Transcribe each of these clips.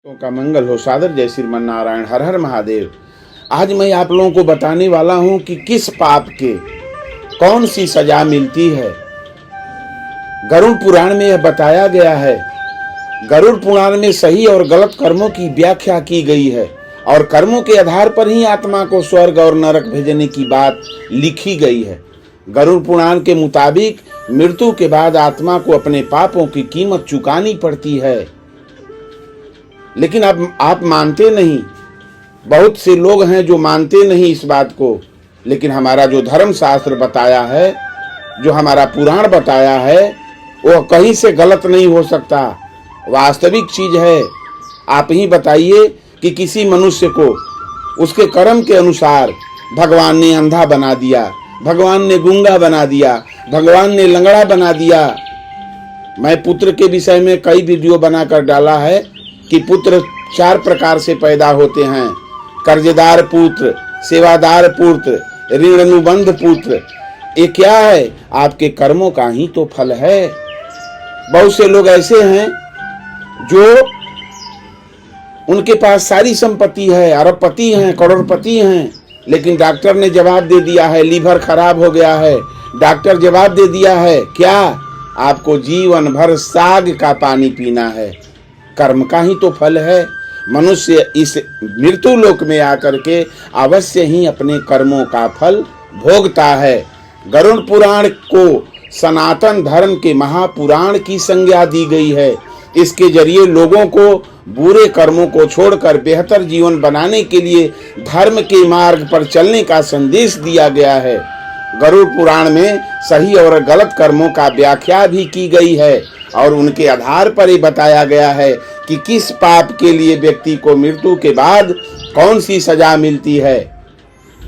तो का मंगल हो। सादर जय श्रीमन नारायण। हर हर महादेव। आज मैं आप लोगों को बताने वाला हूं कि किस पाप के कौन सी सजा मिलती है। गरुड़ पुराण में यह बताया गया है। गरुड़ पुराण में सही और गलत कर्मों की व्याख्या की गई है और कर्मों के आधार पर ही आत्मा को स्वर्ग और नरक भेजने की बात लिखी गई है। गरुड़ पुराण के मुताबिक मृत्यु के बाद आत्मा को अपने पापों की कीमत चुकानी पड़ती है, लेकिन अब आप मानते नहीं। बहुत से लोग हैं जो मानते नहीं इस बात को, लेकिन हमारा जो धर्म शास्त्र बताया है, जो हमारा पुराण बताया है, वो कहीं से गलत नहीं हो सकता। वास्तविक चीज है। आप ही बताइए कि किसी मनुष्य को उसके कर्म के अनुसार भगवान ने अंधा बना दिया, भगवान ने गूंगा बना दिया, भगवान ने लंगड़ा बना दिया। मैं पुत्र के विषय में कई वीडियो बनाकर डाला है कि पुत्र 4 प्रकार से पैदा होते हैं। कर्जदार पुत्र, सेवादार पुत्र, ऋण अनुबंध पुत्र। ये क्या है? आपके कर्मों का ही तो फल है। बहुत से लोग ऐसे हैं जो उनके पास सारी संपत्ति है, अरबपति हैं, करोड़पति हैं, लेकिन डॉक्टर ने जवाब दे दिया है लीवर खराब हो गया है। डॉक्टर जवाब दे दिया है क्या? आपको जीवन भर साग का पानी पीना है। कर्म का ही तो फल है। मनुष्य इस मृत्यु लोक में आकर के अवश्य ही अपने कर्मों का फल भोगता है। गरुड़ पुराण को सनातन धर्म के महापुराण की संज्ञा दी गई है। इसके जरिए लोगों को बुरे कर्मों को छोड़कर बेहतर जीवन बनाने के लिए धर्म के मार्ग पर चलने का संदेश दिया गया है। गरुड़ पुराण में सही और गलत कर्मों का व्याख्या भी की गई है और उनके आधार पर ही बताया गया है कि किस पाप के लिए व्यक्ति को मृत्यु के बाद कौन सी सजा मिलती है।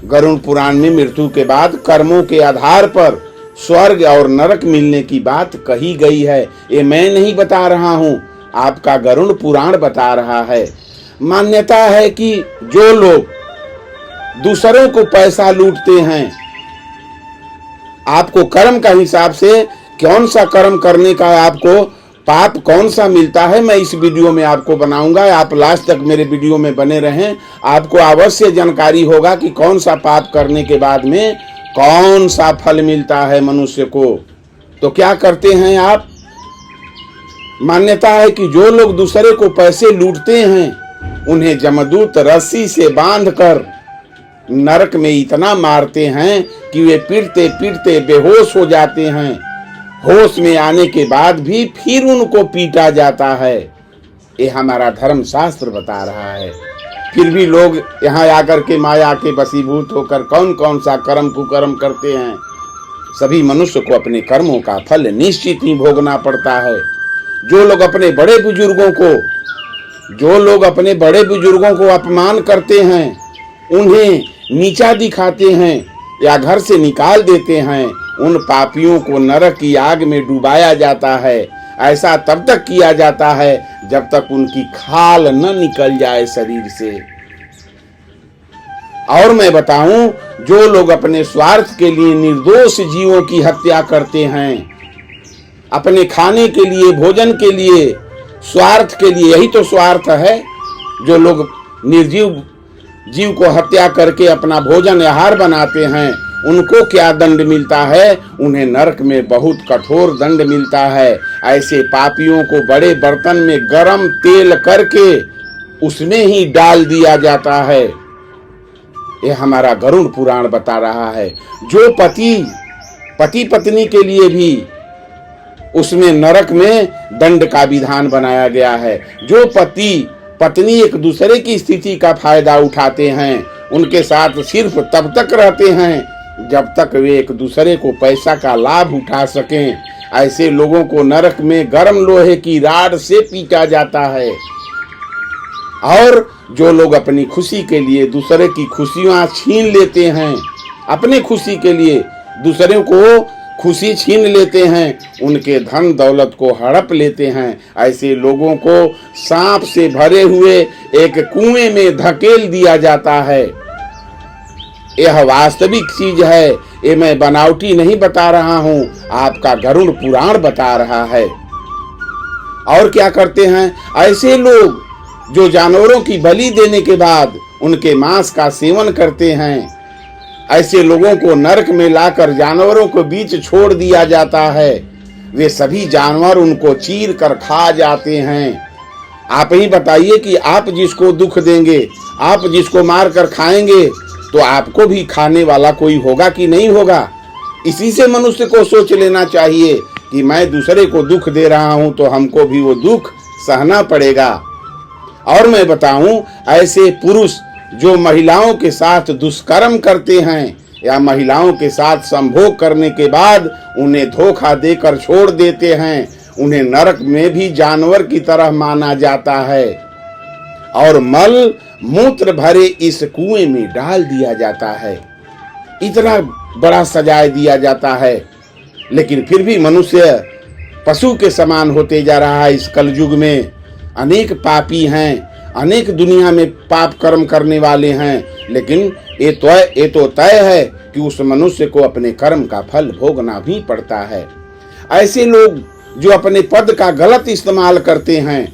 गरुड़ पुराण में मृत्यु के बाद कर्मों के आधार पर स्वर्ग और नरक मिलने की बात कही गई है। ये मैं नहीं बता रहा हूँ, आपका गरुड़ पुराण बता रहा है। मान्यता है कि जो लोग दूसरों को पैसा लूटते हैं, आपको कर्म का हिसाब से कौन सा कर्म करने का आपको पाप कौन सा मिलता है, मैं इस वीडियो में आपको बनाऊंगा। आप लास्ट तक मेरे वीडियो में बने रहें। आपको अवश्य जानकारी होगा कि कौन सा पाप करने के बाद में कौन सा फल मिलता है मनुष्य को। तो क्या करते हैं आप? मान्यता है कि जो लोग दूसरे को पैसे लूटते हैं, उन्हें जमदूत रस्सी से बांधकर नरक में इतना मारते हैं कि वे पीटते पीटते बेहोश हो जाते हैं। होश में आने के बाद भी फिर उनको पीटा जाता है। ये हमारा धर्म शास्त्र बता रहा है। फिर भी लोग यहाँ आकर के माया के वशीभूत होकर कौन कौन सा कर्म कुकर्म करते हैं। सभी मनुष्य को अपने कर्मों का फल निश्चित ही भोगना पड़ता है। जो लोग अपने बड़े बुजुर्गों को अपमान करते हैं, उन्हें नीचा दिखाते हैं या घर से निकाल देते हैं, उन पापियों को नरक की आग में डुबाया जाता है। ऐसा तब तक किया जाता है जब तक उनकी खाल न निकल जाए शरीर से। और मैं बताऊं, जो लोग अपने स्वार्थ के लिए निर्दोष जीवों की हत्या करते हैं, अपने खाने के लिए, भोजन के लिए, स्वार्थ के लिए, यही तो स्वार्थ है। जो लोग निर्जीव जीव को हत्या करके अपना भोजन आहार बनाते हैं, उनको क्या दंड मिलता है? उन्हें नरक में बहुत कठोर दंड मिलता है। ऐसे पापियों को बड़े बर्तन में गरम तेल करके उसमें ही डाल दिया जाता है। यह हमारा गरुड़ पुराण बता रहा है। जो पति पत्नी के लिए भी उसमें नरक में दंड का विधान बनाया गया है। जो पति पत्नी एक दूसरे की स्थिति का फायदा उठाते हैं, उनके साथ सिर्फ तब तक रहते हैं जब तक वे एक दूसरे को पैसा का लाभ उठा सकें। ऐसे लोगों को नरक में गर्म लोहे की राड से पीटा जाता है। और जो लोग अपनी खुशी के लिए दूसरे की खुशियां छीन लेते हैं, अपने खुशी के लिए दूसरे को खुशी छीन लेते हैं, उनके धन दौलत को हड़प लेते हैं। ऐसे लोगों को सांप से भरे हुए एक कुएं में धकेल दिया जाता है। यह वास्तविक चीज है। ये मैं बनावटी नहीं बता रहा हूँ, आपका गरुड़ पुराण बता रहा है। और क्या करते हैं ऐसे लोग? जो जानवरों की बलि देने के बाद उनके मांस का सेवन करते हैं, ऐसे लोगों को नरक में लाकर जानवरों के बीच छोड़ दिया जाता है। वे सभी जानवर उनको चीर कर खा जाते हैं। आप ही बताइए कि आप जिसको दुख देंगे, आप जिसको मार कर खाएंगे, तो आपको भी खाने वाला कोई होगा कि नहीं होगा। इसी से मनुष्य को सोच लेना चाहिए कि मैं दूसरे को दुख दे रहा हूं तो हमको भी वो दुख सहना पड़ेगा। और मैं बताऊं, ऐसे पुरुष जो महिलाओं के साथ दुष्कर्म करते हैं या महिलाओं के साथ संभोग करने के बाद उन्हें धोखा देकर छोड़ देते हैं, उन्हें नरक में भी जानवर की तरह माना जाता है और मल मूत्र भरे इस कुएं में डाल दिया जाता है। इतना बड़ा सजाए दिया जाता है, लेकिन फिर भी मनुष्य पशु के समान होते जा रहा है। इस कलयुग में अनेक पापी हैं, अनेक दुनिया में पाप कर्म करने वाले हैं, लेकिन ये तो तय है कि उस मनुष्य को अपने कर्म का फल भोगना भी पड़ता है। ऐसे लोग जो अपने पद का गलत इस्तेमाल करते हैं,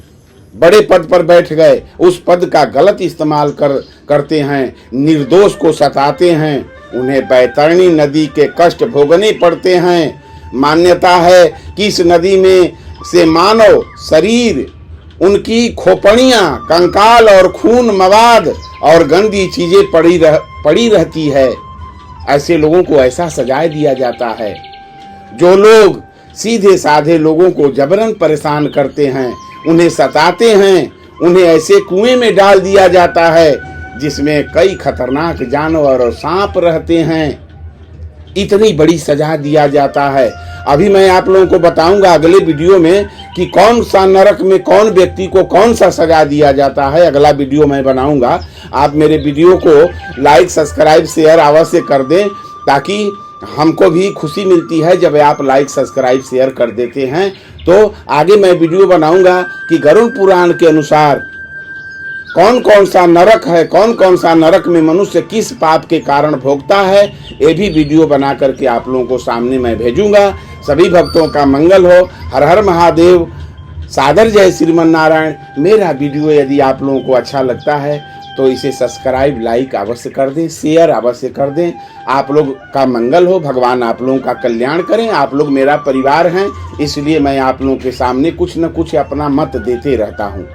बड़े पद पर बैठ गए, उस पद का गलत इस्तेमाल करते हैं, निर्दोष को सताते हैं, उन्हें बैतरणी नदी के कष्ट भोगने पड़ते हैं। मान्यता है कि इस नदी में से मानव शरीर, उनकी खोपड़ियां, कंकाल और खून, मवाद और गंदी चीजें पड़ी रहती है। ऐसे लोगों को ऐसा सजाए दिया जाता है। जो लोग सीधे साधे लोगों को जबरन परेशान करते हैं, उन्हें सताते हैं, उन्हें ऐसे कुएं में डाल दिया जाता है जिसमें कई खतरनाक जानवर और सांप रहते हैं। इतनी बड़ी सजा दिया जाता है। अभी मैं आप लोगों को बताऊंगा अगले वीडियो में कि कौन सा नरक में कौन व्यक्ति को कौन सा सजा दिया जाता है। अगला वीडियो मैं बनाऊंगा। आप मेरे वीडियो को लाइक, सब्सक्राइब, शेयर अवश्य कर दें, ताकि हमको भी खुशी मिलती है जब आप लाइक, सब्सक्राइब, शेयर कर देते हैं। तो आगे मैं वीडियो बनाऊंगा कि गरुड़ पुराण के अनुसार कौन कौन सा नरक है, कौन कौन सा नरक में मनुष्य किस पाप के कारण भोगता है, ये भी वीडियो बना करके आप लोगों को सामने मैं भेजूंगा। सभी भक्तों का मंगल हो। हर हर महादेव। सादर जय श्रीमन नारायण। मेरा वीडियो यदि आप लोगों को अच्छा लगता है तो इसे सब्सक्राइब, लाइक अवश्य कर दें, शेयर अवश्य कर दें। आप लोग का मंगल हो, भगवान आप लोगों का कल्याण करें। आप लोग मेरा परिवार हैं, इसलिए मैं आप लोगों के सामने कुछ न कुछ अपना मत देते रहता हूँ।